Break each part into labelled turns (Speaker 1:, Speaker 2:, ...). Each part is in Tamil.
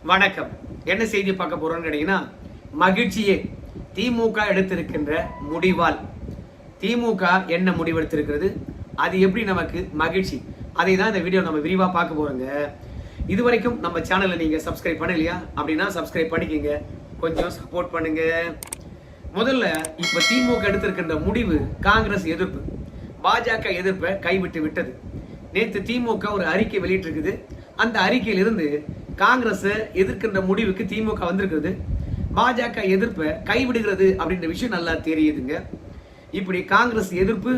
Speaker 1: வணக்கம். என்ன செய்தி பார்க்க போறோம்னு கேட்டீங்கன்னா, மகிழ்ச்சியே திமுக எடுத்திருக்கின்ற முடிவால் திமுக என்ன முடிவெடுத்திருக்கிறது, அது எப்படி நமக்கு மகிழ்ச்சி, அதை தான் இந்த வீடியோ நம்ம விரிவா பார்க்க போறோங்க. இது வரைக்கும் நம்ம சேனலை நீங்க சப்ஸ்கிரைப் பண்ணலையா அப்படின்னா சப்ஸ்கிரைப் பண்ணிக்கங்க, கொஞ்சம் சப்போர்ட் பண்ணுங்க. முதல்ல இப்ப திமுக எடுத்திருக்கின்ற முடிவு காங்கிரஸ் எதிர்ப்பு, பாஜக எதிர்ப்பை கைவிட்டு விட்டது. நேற்று திமுக ஒரு அறிக்கை வெளியிட்டிருக்குது. அந்த அறிக்கையிலிருந்து காங்கிரஸ் எதிர்க்கின்ற முடிவுக்கு திமுக வந்திருக்கிறது. பாஜக எதிர்ப்பை கைவிடுகிறது அப்படின்ற விஷயம் நல்லா தெரியுதுங்க. இப்படி காங்கிரஸ் எதிர்ப்பு,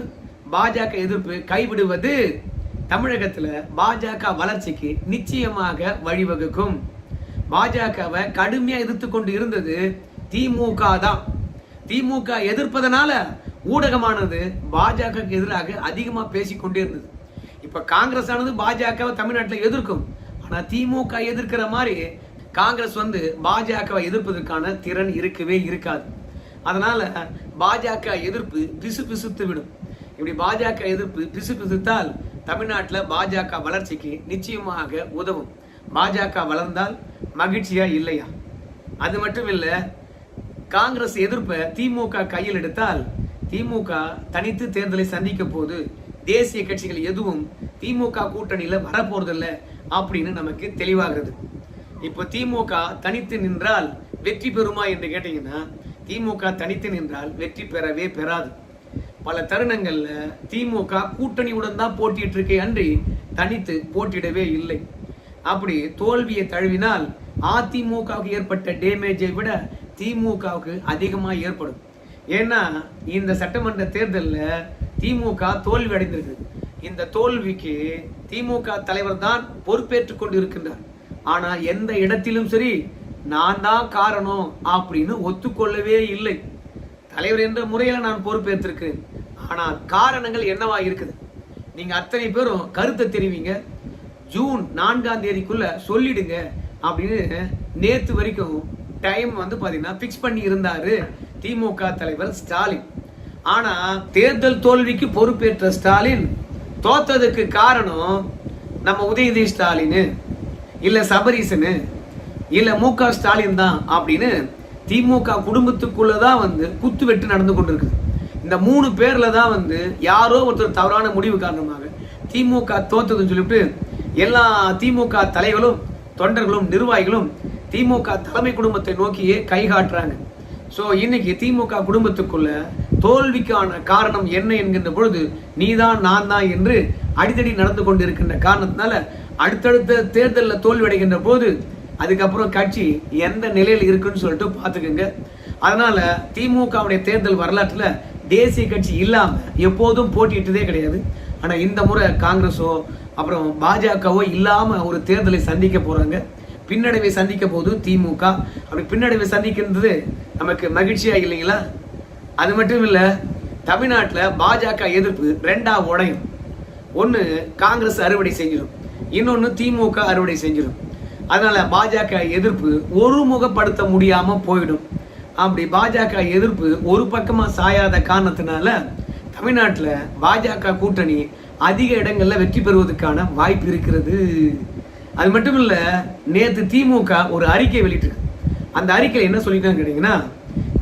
Speaker 1: பாஜக எதிர்ப்பு கைவிடுவது தமிழகத்துல பாஜக வளர்ச்சிக்கு நிச்சயமாக வழிவகுக்கும். பாஜகவை கடுமையா எதிர்த்து கொண்டு இருந்தது திமுக தான். திமுக எதிர்ப்பதனால ஊடகமானது பாஜக எதிராக அதிகமா பேசிக்கொண்டே இருந்தது. இப்ப காங்கிரஸ் ஆனது பாஜகவை தமிழ்நாட்டில் எதிர்க்கும். ஆனா திமுக எதிர்க்கிற மாதிரி காங்கிரஸ் பாஜகவை எதிர்ப்பதற்கான திறன் இருக்கவே இருக்காது. அதனால பாஜக எதிர்ப்பு பிசு பிசுத்து விடும். இப்படி பாஜக எதிர்ப்பு பிசு பிசுத்தால் தமிழ்நாட்டில் பாஜக வளர்ச்சிக்கு நிச்சயமாக உதவும். பாஜக வளர்ந்தால் மகிழ்ச்சியா இல்லையா? அது மட்டும் இல்ல, காங்கிரஸ் எதிர்ப்பை திமுக கையில் எடுத்தால் திமுக தனித்து தேர்தலை சந்திக்க போது தேசிய கட்சிகள் எதுவும் திமுக கூட்டணியில வரப்போறதில்லை அப்படின்னு நமக்கு தெளிவாகிறது. இப்போ திமுக தனித்து நின்றால் வெற்றி பெறுமா என்று கேட்டீங்கன்னா, திமுக தனித்து நின்றால் வெற்றி பெறவே பெறாது. பல தருணங்கள்ல திமுக கூட்டணியுடன் தான் போட்டிட்டு இருக்கே அன்றி தனித்து போட்டியிடவே இல்லை. அப்படி தோல்வியை தழுவினால் அதிமுகவுக்கு ஏற்பட்ட டேமேஜை விட திமுகவுக்கு அதிகமா ஏற்படும். ஏன்னா இந்த சட்டமன்ற தேர்தலில் திமுக தோல்வி அடைந்திருக்கு. இந்த தோல்விக்கு திமுக தலைவர் தான் பொறுப்பேற்றுக் கொண்டு இருக்கின்றார். ஆனா எந்த இடத்திலும் சரி நான் தான் காரணம் அப்படின்னு ஒத்துக்கொள்ளவே இல்லை. தலைவர் என்ற முறையில நான் பொறுப்பேற்றிருக்கிறேன். ஆனா காரணங்கள் என்னவா இருக்குது, நீங்க அத்தனை பேரும் கருத்தை தெரிவிங்க, ஜூன் 4ஆம் தேதிக்குள்ள சொல்லிடுங்க அப்படின்னு நேத்து வரைக்கும் டைம் பாத்தீங்கன்னா பிக்ஸ் பண்ணி இருந்தாரு திமுக தலைவர் ஸ்டாலின். ஆனா தேர்தல் தோல்விக்கு பொறுப்பேற்ற ஸ்டாலின் தோத்ததுக்கு காரணம் நம்ம உதயநிதி ஸ்டாலின் இல்ல சபரீசனு இல்ல மு.க. ஸ்டாலின் தான் அப்படின்னு திமுக குடும்பத்துக்குள்ளதான் குத்து வெட்டு நடந்து கொண்டிருக்கு. இந்த 3 பேர்ல தான் யாரோ ஒருத்தர் தவறான முடிவு காரணமாக திமுக தோத்ததுன்னு சொல்லிட்டு எல்லா திமுக தலைவர்களும் தொண்டர்களும் நிர்வாகிகளும் திமுக தலைமை குடும்பத்தை நோக்கியே கை காட்டுறாங்க. சோ இன்னைக்கு திமுக குடும்பத்துக்குள்ள தோல்விக்கான காரணம் என்ன என்கின்ற பொழுது நீதான் நான் தான் என்று அடித்தடி நடந்து கொண்டு இருக்கின்ற காரணத்தினால அடுத்தடுத்த தேர்தலில் தோல்வி அடைகின்ற போது அதுக்கப்புறம் கட்சி எந்த நிலையில் இருக்குன்னு சொல்லிட்டு பாத்துக்கோங்க. அதனால திமுகவுடைய தேர்தல் வரலாற்றுல தேசிய கட்சி இல்லாம எப்போதும் போட்டியிட்டதே கிடையாது. ஆனா இந்த முறை காங்கிரஸோ அப்புறம் பாஜகவோ இல்லாம ஒரு தேர்தலை சந்திக்க போறாங்க. பின்னடைவை சந்திக்க போது திமுக. அப்படி பின்னடைவை சந்திக்கின்றது நமக்கு மகிழ்ச்சியா இல்லைங்களா? அது மட்டும் இல்ல, தமிழ்நாட்டில் பாஜக எதிர்ப்பு 2ஆ உடையும். ஒன்னு காங்கிரஸ் அறுவடை செஞ்சிடும், இன்னொன்னு திமுக அறுவடை செஞ்சிடும். அதனால பாஜக எதிர்ப்பு ஒருமுகப்படுத்த முடியாம போயிடும். அப்படி பாஜக எதிர்ப்பு ஒரு பக்கமா சாயாத காரணத்தினால தமிழ்நாட்டில் பாஜக கூட்டணி அதிக இடங்கள்ல வெற்றி பெறுவதற்கான வாய்ப்பு இருக்கிறது. அது மட்டும் இல்ல, நேற்று திமுக ஒரு அறிக்கை வெளியிட்டிருக்கு. அந்த அறிக்கையில் என்ன சொல்லிட்டாங்க கேட்டீங்கன்னா,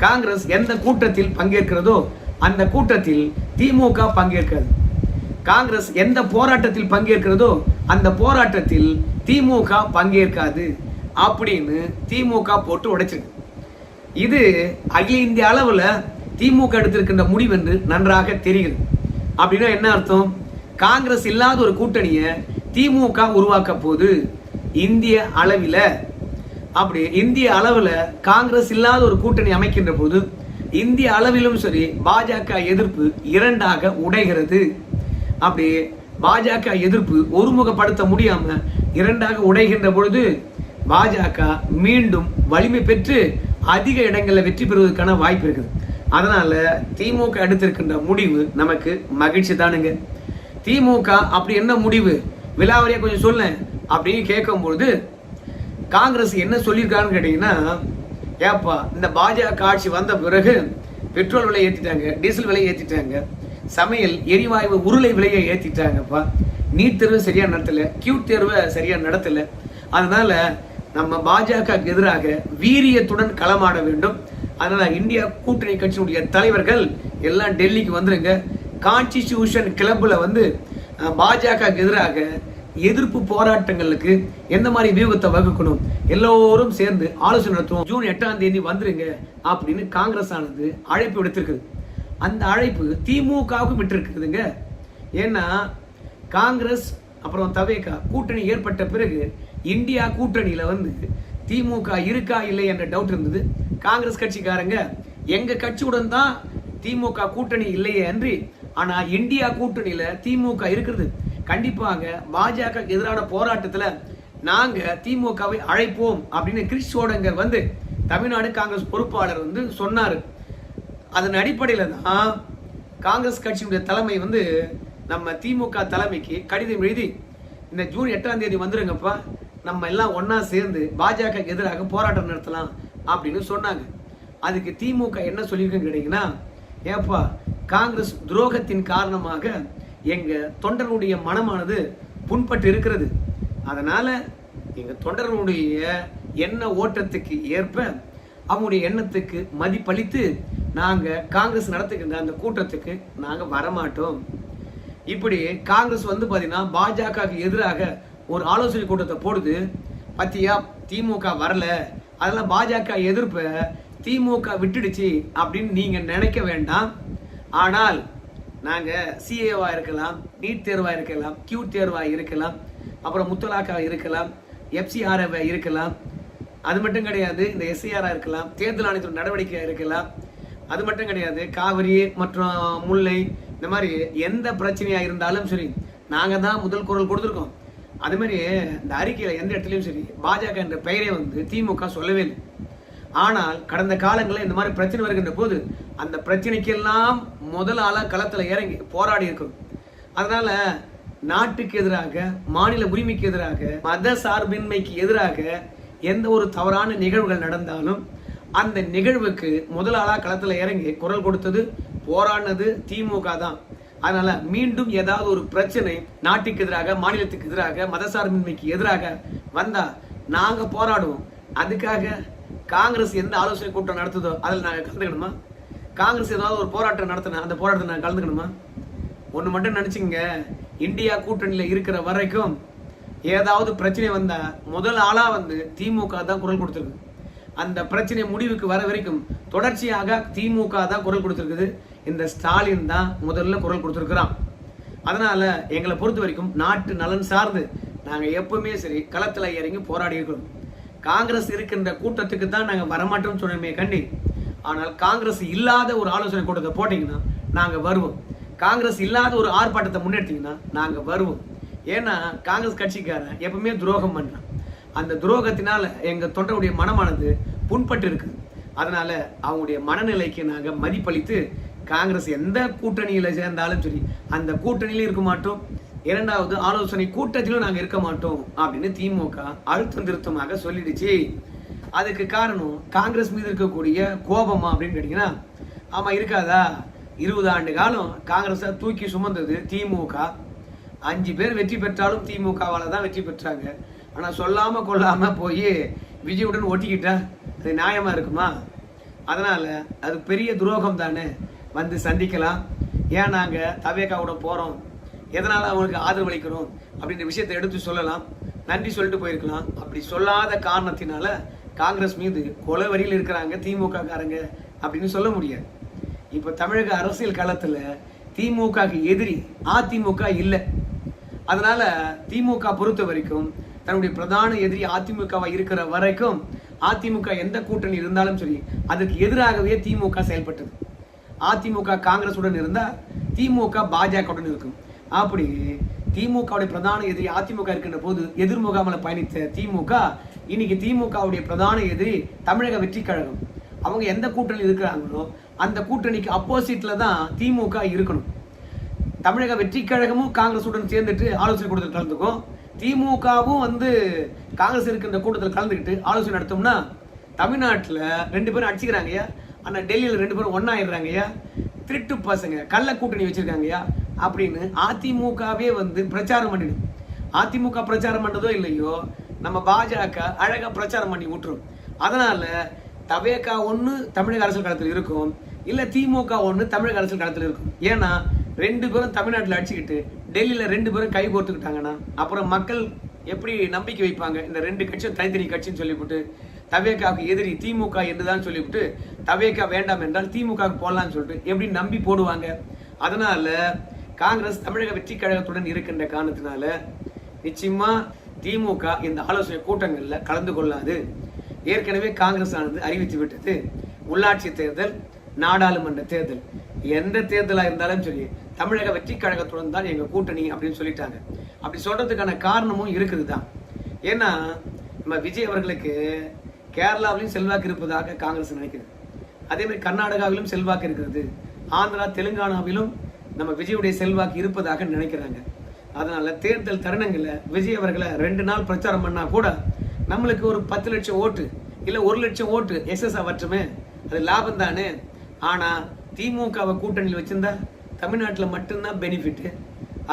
Speaker 1: காங்கிரஸ் எந்த கூட்டத்தில் பங்கேற்கிறதோ அந்த கூட்டத்தில் திமுக பங்கேற்காது. காங்கிரஸ் எந்த போராட்டத்தில் பங்கேற்கிறதோ அந்த போராட்டத்தில் திமுக பங்கேற்காது அப்படின்னு திமுக போட்டு உடைச்சிருக்கு. இது அகில இந்திய அளவுல திமுக எடுத்திருக்கின்ற முடிவு என்று நன்றாக தெரிகிறது. அப்படின்னா என்ன அர்த்தம்? காங்கிரஸ் இல்லாத ஒரு கூட்டணியை திமுக உருவாக்க போது இந்திய அளவில். அப்படி இந்திய அளவில் காங்கிரஸ் இல்லாத ஒரு கூட்டணி அமைக்கின்ற போது இந்திய அளவிலும் சரி பாஜக எதிர்ப்பு 2ஆக உடைகிறது. அப்படி பாஜக எதிர்ப்பு ஒருமுகப்படுத்த முடியாம 2ஆக உடைகின்ற பொழுது பாஜக மீண்டும் வலிமை பெற்று அதிக இடங்களில் வெற்றி பெறுவதற்கான வாய்ப்பு இருக்குது. அதனால திமுக எடுத்திருக்கின்ற முடிவு நமக்கு மகிழ்ச்சி தானுங்க. திமுக அப்படி என்ன முடிவு விலாவரியா கொஞ்சம் சொல்ல அப்படின்னு கேட்கும்பொழுது காங்கிரஸ் என்ன சொல்லியிருக்காருன்னு கேட்டீங்கன்னா, ஏப்பா இந்த பாஜக ஆட்சி வந்த பிறகு பெட்ரோல் விலையை ஏற்றிட்டாங்க, டீசல் விலையை ஏற்றிட்டாங்க, சமையல் எரிவாயு உருளை விலையை ஏற்றிட்டாங்கப்பா, நீட் தேர்வு சரியா நடத்தல, கியூட் தேர்வை சரியா நடத்தல, அதனால நம்ம பாஜக எதிராக வீரியத்துடன் களமாட வேண்டும். அதனால இந்தியா கூட்டணி கட்சியினுடைய தலைவர்கள் எல்லாம் டெல்லிக்கு வந்துருங்க. கான்ஸ்டிடியூஷன் கிளப்ல வந்து பாஜக எதிராக எதிர்ப்பு போராட்டங்களுக்கு எந்த மாதிரி வியூகத்தை வகுக்கணும் எல்லோரும் சேர்ந்து ஆலோசனை நடத்துவோம். ஜூன் 8ஆம் தேதி வந்துருங்க அப்படின்னு காங்கிரஸ் ஆனது அழைப்பு விடுத்திருக்குது. அந்த அழைப்பு திமுகவுக்கும் விட்டுருக்குதுங்க. ஏன்னா காங்கிரஸ் அப்புறம் தவேகா கூட்டணி ஏற்பட்ட பிறகு இந்தியா கூட்டணியில வந்து திமுக இருக்கா இல்லை என்ற டவுட் இருந்தது. காங்கிரஸ் கட்சிக்காரங்க எங்க கட்சியுடன் தான் திமுக கூட்டணி இல்லையே அன்றி, ஆனா இந்தியா கூட்டணியில திமுக இருக்கிறது, கண்டிப்பாக பாஜக எதிரான போராட்டத்துல நாங்க திமுகவை அழைப்போம் அப்படின்னு கிரிஷ் சோடங்கர் வந்து தமிழ்நாடு காங்கிரஸ் பொறுப்பாளர் வந்து சொன்னாரு. அதன் அடிப்படையில தான் காங்கிரஸ் கட்சியுடைய தலைமை வந்து நம்ம திமுக தலைமைக்கு கடிதம் எழுதி இந்த ஜூன் 8ஆம் தேதி வந்துருங்கப்பா, நம்ம எல்லாம் ஒன்னா சேர்ந்து பாஜக எதிராக போராட்டம் நடத்தலாம் அப்படின்னு சொன்னாங்க. அதுக்கு திமுக என்ன சொல்லியிருக்குன்னு கேட்டீங்கன்னா, ஏப்பா காங்கிரஸ் துரோகத்தின் காரணமாக எங்க தொண்டர்களுடைய மனமானது புண்பட்டு இருக்கிறது, அதனால எங்க தொண்டர்களுடைய எண்ண ஓட்டத்துக்கு ஏற்ப அவங்களுடைய எண்ணத்துக்கு மதிப்பளித்து நாங்க காங்கிரஸ் நடத்துகின்ற அந்த கூட்டத்துக்கு நாங்க வரமாட்டோம். இப்படி காங்கிரஸ் வந்து பாத்தீங்கன்னா பாஜக எதிராக ஒரு ஆலோசனை கூட்டத்தை போடுது. பத்தியா திமுக வரல, அதெல்லாம் பாஜக எதிர்ப்ப திமுக விட்டுடுச்சு அப்படின்னு நீங்க நினைக்க வேண்டாம். ஆனால் நாங்க சிஏவா இருக்கலாம், நீட் தேர்வா இருக்கலாம், கியூ தேர்வா இருக்கலாம், அப்புறம் முத்தலாக்கா இருக்கலாம், எஃப்சிஆர்ஏ இருக்கலாம், அது மட்டும் கிடையாது இந்த எஸ்ஐஆரா இருக்கலாம், தேர்தல் ஆணையத்தோட நடவடிக்கை இருக்கலாம், அது மட்டும் கிடையாது காவிரி மற்றும் முல்லை, இந்த மாதிரி எந்த பிரச்சனையா இருந்தாலும் சரி நாங்க தான் முதல் குரல் கொடுத்துருக்கோம். அது மாதிரி இந்த அறிக்கையில எந்த இடத்துலயும் சரி பாஜக என்ற பெயரே வந்து திமுக சொல்லவே இல்லை. ஆனால் கடந்த காலங்களில் இந்த மாதிரி பிரச்சனை வருகின்ற போது அந்த பிரச்சனைக்கெல்லாம் முதல் ஆளா களத்துல இறங்கி போராடி இருக்கிறோம். அதனால நாட்டுக்கு எதிராக, மாநில உரிமைக்கு எதிராக, மத சார்பின்மைக்கு எதிராக எந்த ஒரு தவறான நிகழ்வுகள் நடந்தாலும் அந்த நிகழ்வுக்கு முதல் ஆளா களத்துல இறங்கி குரல் கொடுத்தது, போராடினது திமுக தான். அதனால மீண்டும் ஏதாவது ஒரு பிரச்சனை நாட்டுக்கு எதிராக, மாநிலத்துக்கு எதிராக, மத சார்பின்மைக்கு எதிராக வந்தா நாங்க போராடுவோம். அதுக்காக காங்கிரஸ் எந்த ஆலோசனை கூட்டம் நடத்துதோ அதில் நாங்கள் கலந்துக்கணுமா? காங்கிரஸ் ஏதாவது ஒரு போராட்டம் நடத்தினா அந்த போராட்டத்தை நாங்கள் கலந்துக்கணுமா? ஒன்று மட்டும் நினைச்சுங்க, இந்தியா கூட்டணியில் இருக்கிற வரைக்கும் ஏதாவது பிரச்சனை வந்தா முதல் ஆளா வந்து திமுக தான் குரல் கொடுத்துருக்கு. அந்த பிரச்சனை முடிவுக்கு வர வரைக்கும் தொடர்ச்சியாக திமுக தான் குரல் கொடுத்துருக்குது. இந்த ஸ்டாலின் தான் முதல்ல குரல் கொடுத்துருக்குறான். அதனால எங்களை பொறுத்த வரைக்கும் நாட்டு நலன் சார்ந்து நாங்க எப்பவுமே சரி களத்துல இறங்கி போராடி இருக்கிறோம். காங்கிரஸ் இருக்கின்ற கூட்டத்துக்கு தான் நாங்க வரமாட்டோம்னு சொன்னோமே கண்டி, ஆனால் காங்கிரஸ் இல்லாத ஒரு ஆலோசனை கூட்டத்தை போட்டீங்கன்னா நாங்க வருவோம். காங்கிரஸ் இல்லாத ஒரு ஆர்ப்பாட்டத்தை முன்னெடுத்தீங்கன்னா நாங்க வருவோம். ஏன்னா காங்கிரஸ் கட்சிக்காரன் எப்பவுமே துரோகம் பண்றான். அந்த துரோகத்தினால எங்க தொண்டருடைய மனமானது புண்பட்டு இருக்குது. அதனால அவங்களுடைய மனநிலைக்கு நாங்க மதிப்பளித்து காங்கிரஸ் எந்த கூட்டணியில சேர்ந்தாலும் சரி அந்த கூட்டணியிலும் இருக்க மாட்டோம், இரண்டாவது ஆலோசனை கூட்டத்திலும் நாங்க இருக்க மாட்டோம் அப்படின்னு திமுக அழுத்தம் திருத்தமாக சொல்லிடுச்சு. அதுக்கு காரணம் காங்கிரஸ் மீது இருக்கக்கூடிய கோபமா அப்படின்னு கேட்டீங்கன்னா, ஆமா இருக்காதா? 20 ஆண்டு காலம் காங்கிரஸை தூக்கி சுமந்தது திமுக. 5 பேர் வெற்றி பெற்றாலும் திமுகவால தான் வெற்றி பெற்றாங்க. ஆனா சொல்லாம கொள்ளாம போய் விஜயுடன் ஒட்டிக்கிட்டா அது நியாயமா இருக்குமா? அதனால அது பெரிய துரோகம் தானே. வந்து சந்திக்கலாம், ஏன் நாங்க தவேகாவோட போறோம், எதனால அவங்களுக்கு ஆதரவு அளிக்கிறோம் அப்படின்ற விஷயத்தை எடுத்து சொல்லலாம், நன்றி சொல்லிட்டு போயிருக்கலாம். அப்படி சொல்லாத காரணத்தினால காங்கிரஸ் மீது கொலை வரியில் இருக்கிறாங்க திமுக காரங்க அப்படின்னு சொல்ல முடியாது. இப்ப தமிழக அரசியல் களத்துல திமுக எதிரி அதிமுக இல்லை. அதனால திமுக பொறுத்த வரைக்கும் தன்னுடைய பிரதான எதிரி அதிமுகவா இருக்கிற வரைக்கும் அதிமுக எந்த கூட்டணி இருந்தாலும் சரி அதுக்கு எதிராகவே திமுக செயல்பட்டது. அதிமுக காங்கிரசுடன் இருந்தா திமுக பாஜகவுடன் இருக்கும். அப்படி திமுகவுடைய பிரதான எதிரி அதிமுக இருக்கின்ற போது எதிர்முகாமல பயணித்த திமுக இன்னைக்கு திமுகவுடைய பிரதான எதிரி தமிழக வெற்றி கழகம். அவங்க எந்த கூட்டணி இருக்கிறாங்களோ அந்த கூட்டணிக்கு அப்போசிட்ல தான் திமுக இருக்கணும். தமிழக வெற்றி கழகமும் காங்கிரசுடன் சேர்ந்துட்டு ஆலோசனை கூட்டத்தில் கலந்துக்கும், திமுகவும் வந்து காங்கிரஸ் இருக்கின்ற கூட்டத்தில் கலந்துக்கிட்டு ஆலோசனை நடத்தோம்னா தமிழ்நாட்டில் 2 பேரும் அடிச்சுக்கிறாங்கய்யா, ஆனால் டெல்லியில் 2 பேரும் ஒன்னாயிடுறாங்கய்யா, திருட்டு பசங்க கள்ள கூட்டணி வச்சிருக்காங்கய்யா அப்படின்னு அதிமுகவே வந்து பிரச்சாரம் பண்ணிடும். அதிமுக பிரச்சாரம் பண்ணதோ இல்லையோ நம்ம பாஜக அழகா பிரச்சாரம் பண்ணி விட்டுரும். அதனால தவேகா ஒண்ணு தமிழக அரசியல் களத்தில் இருக்கும், இல்ல திமுக ஒண்ணு தமிழக அரசியல் களத்தில் இருக்கும். ஏன்னா 2 பேரும் தமிழ்நாட்டில் அடிச்சுக்கிட்டு டெல்லியில 2 பேரும் கை கோர்த்துக்கிட்டாங்கன்னா அப்புறம் மக்கள் எப்படி நம்பிக்கை வைப்பாங்க? இந்த 2 கட்சியும் தனித்தனி கட்சின்னு சொல்லிவிட்டு தவேகாவுக்கு எதிரி திமுக என்றுதான் சொல்லிவிட்டு தவேகா வேண்டாம் என்றால் திமுகவுக்கு போடலாம்னு சொல்லிட்டு எப்படி நம்பி போடுவாங்க? அதனால காங்கிரஸ் தமிழக வெற்றி கழகத்துடன் இருக்கின்ற காரணத்தினால நிச்சயமா திமுக இந்த ஆலோசனை கூட்டங்கள்ல கலந்து கொள்ளாது. ஏற்கனவே காங்கிரஸ் ஆனது அறிவித்து விட்டது, உள்ளாட்சி தேர்தல், நாடாளுமன்ற தேர்தல், எந்த தேர்தலா இருந்தாலும் சரி தமிழக வெற்றி கழகத்துடன் தான் எங்க கூட்டணி அப்படின்னு சொல்லிட்டாங்க. அப்படி சொல்றதுக்கான காரணமும் இருக்குது தான். ஏன்னா நம்ம விஜய் அவர்களுக்கு கேரளாவிலும் செல்வாக்கு இருப்பதாக காங்கிரஸ் நினைக்கிறது, அதே மாதிரி கர்நாடகாவிலும் செல்வாக்கு இருக்கிறது, ஆந்திரா தெலுங்கானாவிலும் நம்ம விஜயுடைய செல்வாக்கு இருப்பதாக நினைக்கிறாங்க. அதனால தேர்தல் தருணங்கள்ல விஜய் அவர்களை 2 நாள் பிரச்சாரம் பண்ணா கூட நம்மளுக்கு ஒரு 10 லட்சம் ஓட்டு இல்ல 1 லட்சம் ஓட்டு எக்ஸஸ் ஆகட்டுமே, அது லாபம் தானே. ஆனா திமுகவை கூட்டணியில் வச்சிருந்தா தமிழ்நாட்டில் மட்டும்தான் பெனிஃபிட்.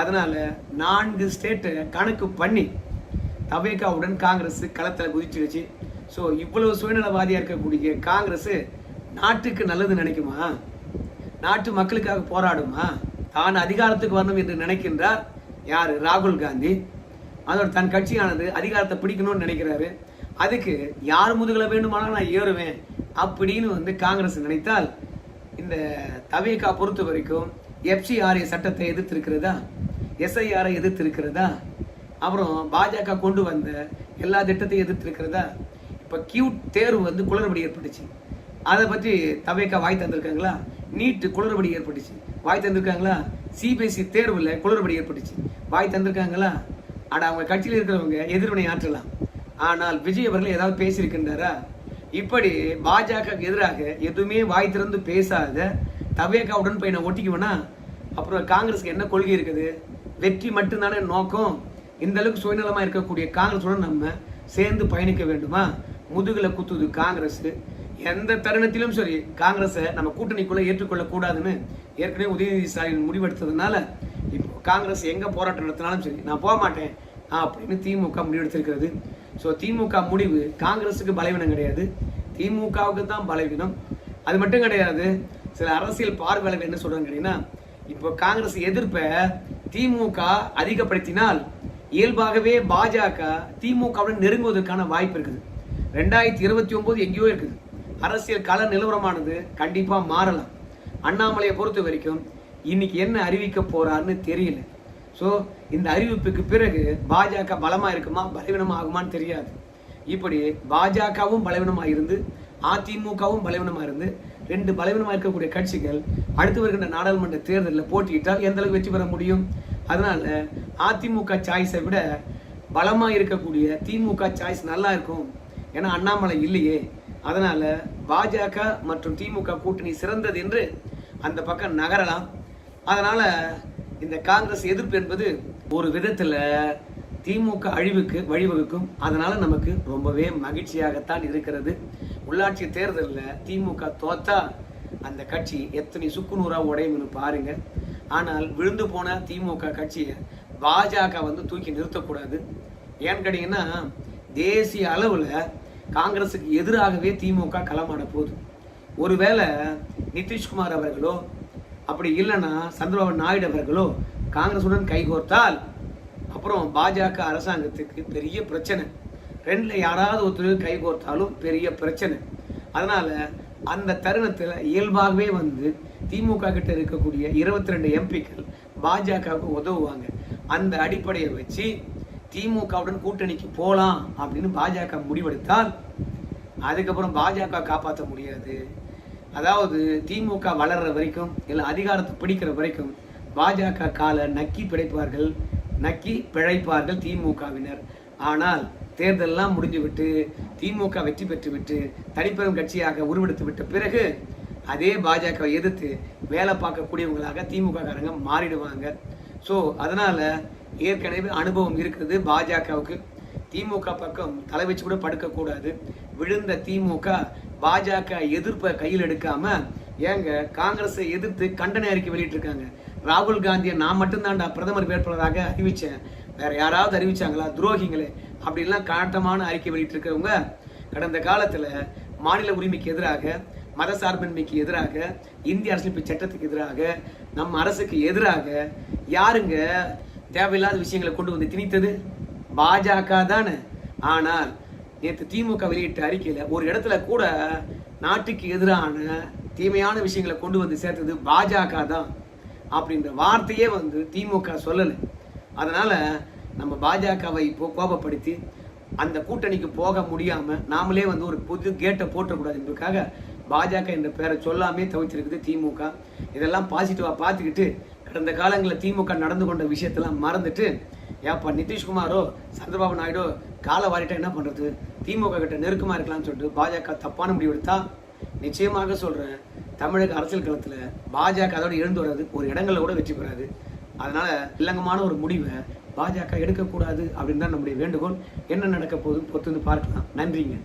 Speaker 1: அதனால 4 ஸ்டேட்டை கணக்கு பண்ணி தவேகாவுடன் காங்கிரஸ் களத்தில் குதிச்சிடுச்சு. ஸோ இவ்வளவு சுயநலவாதியா இருக்கக்கூடிய காங்கிரஸ் நாட்டுக்கு நல்லது நினைக்குமா? நாட்டு மக்களுக்காக போராடுமா? தான் அதிகாரத்துக்கு வரணும் என்று நினைக்கின்றார் யாரு? ராகுல் காந்தி. அதோட தன் கட்சியானது அதிகாரத்தை பிடிக்கணும்னு நினைக்கிறாரு. அதுக்கு யார் முதுகல வேண்டுமானாலும் நான் ஏறுவேன் அப்படின்னு காங்கிரஸ் நினைத்தால், இந்த தவேகா பொறுத்த வரைக்கும் FCRA சட்டத்தை எதிர்த்திருக்கிறதா, SIR எதிர்த்திருக்கிறதா, அப்புறம் பாஜக கொண்டு வந்த எல்லா திட்டத்தையும் எதிர்த்திருக்கிறதா? இப்ப கியூட் தேர்வு குளறுபடி ஏற்பட்டுச்சு, அதை பற்றி தவேகா வாய் தந்திருக்காங்களா? நீட் குளறுபடி ஏற்பட்டுச்சு, வாய் தந்திருக்காங்களா? CBSE தேர்வுல குளறுபடி ஏற்பட்டுச்சு, வாய் தந்திருக்காங்களா? ஆனா அவங்க கட்சியில் இருக்கிறவங்க எதிர்வினை ஆற்றலாம், ஆனால் விஜய் அவர்கள் ஏதாவது பேசியிருக்கின்றாரா? இப்படி பாஜக எதிராக எதுவுமே வாய் திறந்து பேசாத தவேகாவுடன் போய் நான் ஒட்டிக்குவேனா அப்புறம் காங்கிரஸ்க்கு என்ன கொள்கை இருக்குது? வெற்றி மட்டும்தானே நோக்கம். இந்த அளவுக்கு சுயநலமா இருக்கக்கூடிய காங்கிரஸுடன் நம்ம சேர்ந்து பயணிக்க வேண்டுமா? முதுகுல குத்துது காங்கிரஸ். எந்த தருணத்திலும் சரி காங்கிரஸை நம்ம கூட்டணிக்குள்ள ஏற்றுக்கொள்ள கூடாதுன்னு ஏற்கனவே உதயநிதி ஸ்டாலின் முடிவெடுத்ததுனால இப்போ காங்கிரஸ் எங்க போராட்டம் நடத்தினாலும் சரி நான் போக மாட்டேன் அப்படின்னு திமுக முடிவெடுத்திருக்கிறது. ஸோ திமுக முடிவு காங்கிரஸுக்கு பலவீனம் கிடையாது, திமுகவுக்கு தான் பலவீனம். அது மட்டும் கிடையாது, சில அரசியல் பார்வையாளர்கள் என்ன சொல்றாங்க கேட்டீங்கன்னா, இப்போ காங்கிரஸ் எதிர்ப்பை திமுக அதிகப்படுத்தினால் இயல்பாகவே பாஜக திமுகவுடன் நெருங்குவதற்கான வாய்ப்பு இருக்குது. 2029 எங்கேயோ இருக்குது. அரசியல் கள நிலவரமானது கண்டிப்பா மாறலாம். அண்ணாமலையை பொறுத்த வரைக்கும் இன்னைக்கு என்ன அறிவிக்க போறாருன்னு தெரியல. ஸோ இந்த அறிவிப்புக்கு பிறகு பாஜக பலமா இருக்குமா பலவீனமா ஆகுமான்னு தெரியாது. இப்படி பாஜகவும் பலவீனமா இருந்து அதிமுகவும் பலவீனமா இருந்து 2 பலவீனமா இருக்கக்கூடிய கட்சிகள் அடுத்து வருகின்ற நாடாளுமன்ற தேர்தலில் போட்டியிட்டால் எந்த அளவுக்கு வெற்றி பெற முடியும்? அதனால அதிமுக சாய்ஸை விட பலமா இருக்கக்கூடிய திமுக சாய்ஸ் நல்லா இருக்கும். ஏன்னா அண்ணாமலை இல்லையே. அதனால பாஜக மற்றும் திமுக கூட்டணி சிறந்தது என்று அந்த பக்கம் நகரலாம். அதனால இந்த காங்கிரஸ் எதிர்ப்பு என்பது ஒரு விதத்துல திமுக அழிவுக்கு வழிவகுக்கும். அதனால நமக்கு ரொம்பவே மகிழ்ச்சியாகத்தான் இருக்கிறது. உள்ளாட்சி தேர்தலில் திமுக தோத்தா அந்த கட்சி எத்தனை சுக்குநூறா உடையும்னு பாருங்க. ஆனால் விழுந்து போன திமுக கட்சியை பாஜக தூக்கி நிறுத்தக்கூடாது. ஏன்னு கேட்டீங்கன்னா தேசிய அளவுல காங்கிரசுக்கு எதிராகவே திமுக களமாட போகுது. ஒருவேளை நிதிஷ்குமார் அவர்களோ அப்படி இல்லைன்னா சந்திரபாபு நாயுடு அவர்களோ காங்கிரசுடன் கைகோர்த்தால் அப்புறம் பாஜக அரசாங்கத்துக்கு பெரிய பிரச்சனை. 2ல யாராவது ஒருத்தர் கைகோர்த்தாலும் பெரிய பிரச்சனை. அதனால அந்த தருணத்தில் இயல்பாகவே திமுக கிட்ட இருக்கக்கூடிய 22 எம்பிக்கள் பாஜகவுக்கு உதவுவாங்க. அந்த அடிப்படையை வச்சு திமுகவுடன் கூட்டணிக்கு போலாம் அப்படின்னு பாஜக முடிவெடுத்தால் அதுக்கப்புறம் பாஜக காப்பாற்ற முடியாது. அதாவது திமுக வளர்ற வரைக்கும் இல்லை அதிகாரத்தை பிடிக்கிற வரைக்கும் பாஜக காலை நக்கி பிழைப்பார்கள் திமுகவினர். ஆனால் தேர்தலெல்லாம் முடிஞ்சு விட்டு திமுக வெற்றி பெற்று விட்டு தனிப்பெரும் கட்சியாக உருவெடுத்து விட்ட பிறகு அதே பாஜக எதிர்த்து வேலை பார்க்கக்கூடியவங்களாக திமுக காரங்க மாறிடுவாங்க. ஸோ அதனால ஏற்கனவே அனுபவம் இருக்கிறது பாஜகவுக்கு. திமுக பக்கம் தலை வச்சு கூட படுக்கக்கூடாது. விழுந்த திமுக பாஜக எதிர்ப்பை கையில் எடுக்காம ஏங்க காங்கிரஸை எதிர்த்து கண்டன அறிக்கை வெளியிட்டிருக்காங்க. ராகுல் காந்தியை நான் மட்டும்தான்டா பிரதமர் வேட்பாளராக அறிவிச்சேன், வேற யாராவது அறிவிச்சாங்களா? துரோகிங்களே அப்படின்லாம் காட்டமான அறிக்கை வெளியிட்டு இருக்கிறவங்க கடந்த காலத்துல மாநில உரிமைக்கு எதிராக, மத சார்பின்மைக்கு எதிராக, இந்திய அரசியலமைப்பு சட்டத்துக்கு எதிராக, நம்ம அரசுக்கு எதிராக யாருங்க தேவையில்லாத விஷயங்களை கொண்டு வந்து திணித்தது? பாஜக தானே. ஆனால் நேற்று திமுக வெளியிட்ட அறிக்கையில ஒரு இடத்துல கூட நாட்டுக்கு எதிரான தீமையான விஷயங்களை கொண்டு வந்து சேர்த்தது பாஜக தான் அப்படின்ற வார்த்தையே வந்து திமுக சொல்லலை. அதனால நம்ம பாஜகவை இப்போ கோபப்படுத்தி அந்த கூட்டணிக்கு போக முடியாம நாமளே வந்து ஒரு புது கேட்டை போட்டக்கூடாது என்பதற்காக பாஜக என்ற பேரை சொல்லாமே தவிர்த்திருக்குது திமுக. இதெல்லாம் பாசிட்டிவா பார்த்துக்கிட்டு கடந்த காலங்களில் திமுக நடந்து கொண்ட விஷயத்தெல்லாம் மறந்துட்டு, ஏப்பா நிதிஷ்குமாரோ சந்திரபாபு நாயுடோ காலை வாரிட்டா என்ன பண்றது, திமுக கிட்ட நெருக்கமா இருக்கலாம்னு சொல்லிட்டு பாஜக தப்பான முடிவு எடுத்தா நிச்சயமாக சொல்றேன், தமிழக அரசியல் களத்துல பாஜக அதோட எழுந்து வராது, ஒரு இடங்கள்ல கூட வெற்றி பெறாது. அதனால இல்லங்கமான ஒரு முடிவை பாஜக எடுக்கக்கூடாது அப்படின்னு தான் நம்முடைய வேண்டுகோள். என்ன நடக்க போகுது பொறுத்து பார்க்கலாம். நன்றிங்க.